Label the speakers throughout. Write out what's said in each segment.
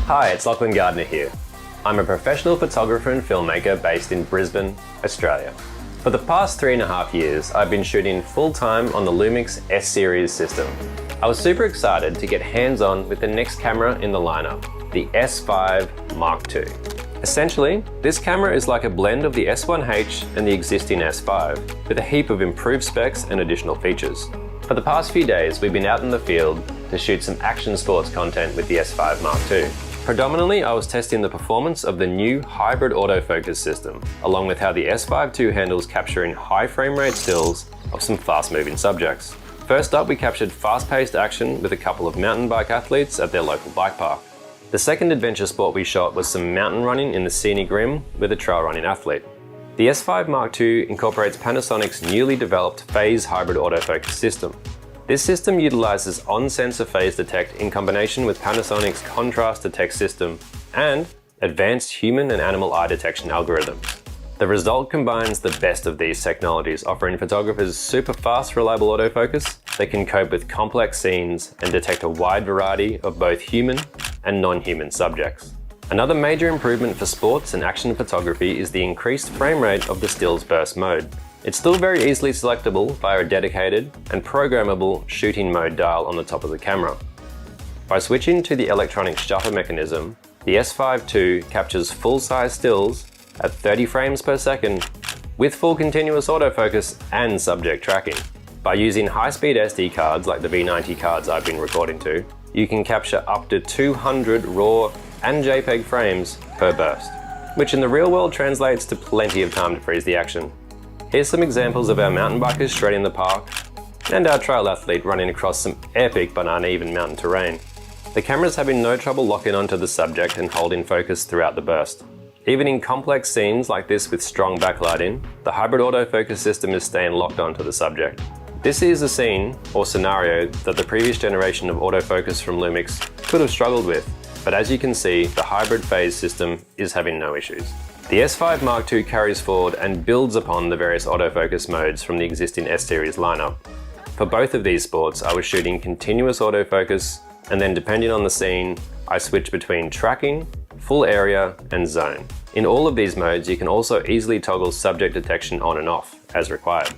Speaker 1: Hi, it's Lachlan Gardner here. I'm a professional photographer and filmmaker based in Brisbane, Australia. For the past 3.5 years, I've been shooting full-time on the Lumix S series system. I was super excited to get hands-on with the next camera in the lineup, the S5 Mark II. Essentially, this camera is like a blend of the S1H and the existing S5, with a heap of improved specs and additional features. For the past few days, we've been out in the field to shoot some action sports content with the S5 Mark II. Predominantly, I was testing the performance of the new hybrid autofocus system, along with how the S5II handles capturing high frame rate stills of some fast-moving subjects. First up, we captured fast-paced action with a couple of mountain bike athletes at their local bike park. The second adventure sport we shot was some mountain running in the scenic rim with a trail running athlete. The S5 Mark II incorporates Panasonic's newly developed phase hybrid autofocus system. This system utilizes on-sensor phase detect in combination with Panasonic's contrast detect system and advanced human and animal eye detection algorithms. The result combines the best of these technologies, offering photographers super fast, reliable autofocus that can cope with complex scenes and detect a wide variety of both human and non-human subjects. Another major improvement for sports and action photography is the increased frame rate of the stills burst mode. It's still very easily selectable via a dedicated and programmable shooting mode dial on the top of the camera. By switching to the electronic shutter mechanism, the S5II captures full-size stills at 30 frames per second with full continuous autofocus and subject tracking. By using high-speed SD cards like the V90 cards I've been recording to, you can capture up to 200 RAW and JPEG frames per burst, which in the real world translates to plenty of time to freeze the action. Here's some examples of our mountain bikers shredding the park and our trail athlete running across some epic but uneven mountain terrain. The camera's having no trouble locking onto the subject and holding focus throughout the burst. Even in complex scenes like this with strong backlighting, the hybrid autofocus system is staying locked onto the subject. This is a scene or scenario that the previous generation of autofocus from Lumix could have struggled with, but as you can see, the hybrid phase system is having no issues. The S5 Mark II carries forward and builds upon the various autofocus modes from the existing S series lineup. For both of these sports, I was shooting continuous autofocus, and then depending on the scene, I switched between tracking, full area, and zone. In all of these modes, you can also easily toggle subject detection on and off, as required.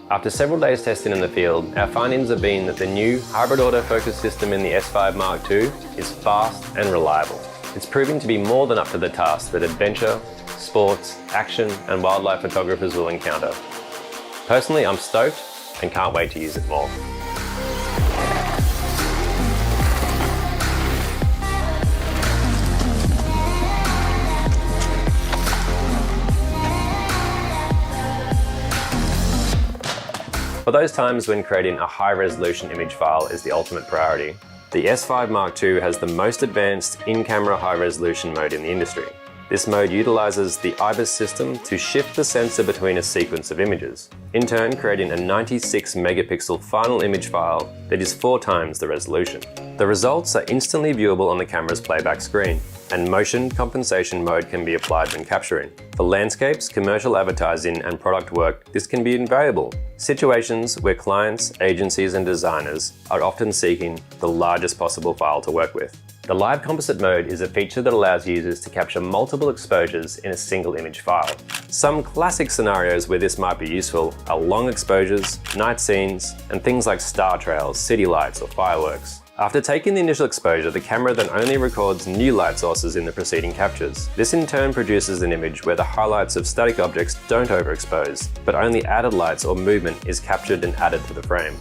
Speaker 1: After several days testing in the field, our findings have been that the new hybrid autofocus system in the S5 Mark II is fast and reliable. It's proving to be more than up to the task that adventure, sports, action, and wildlife photographers will encounter. Personally, I'm stoked and can't wait to use it more. For those times when creating a high-resolution image file is the ultimate priority, the S5 Mark II has the most advanced in-camera high-resolution mode in the industry. This mode utilizes the IBIS system to shift the sensor between a sequence of images, in turn creating a 96 megapixel final image file that is 4 times the resolution. The results are instantly viewable on the camera's playback screen, and motion compensation mode can be applied when capturing. For landscapes, commercial advertising, and product work, this can be invaluable. Situations where clients, agencies, and designers are often seeking the largest possible file to work with. The live composite mode is a feature that allows users to capture multiple exposures in a single image file. Some classic scenarios where this might be useful are long exposures, night scenes, and things like star trails, city lights, or fireworks. After taking the initial exposure, the camera then only records new light sources in the preceding captures. This in turn produces an image where the highlights of static objects don't overexpose, but only added lights or movement is captured and added to the frame.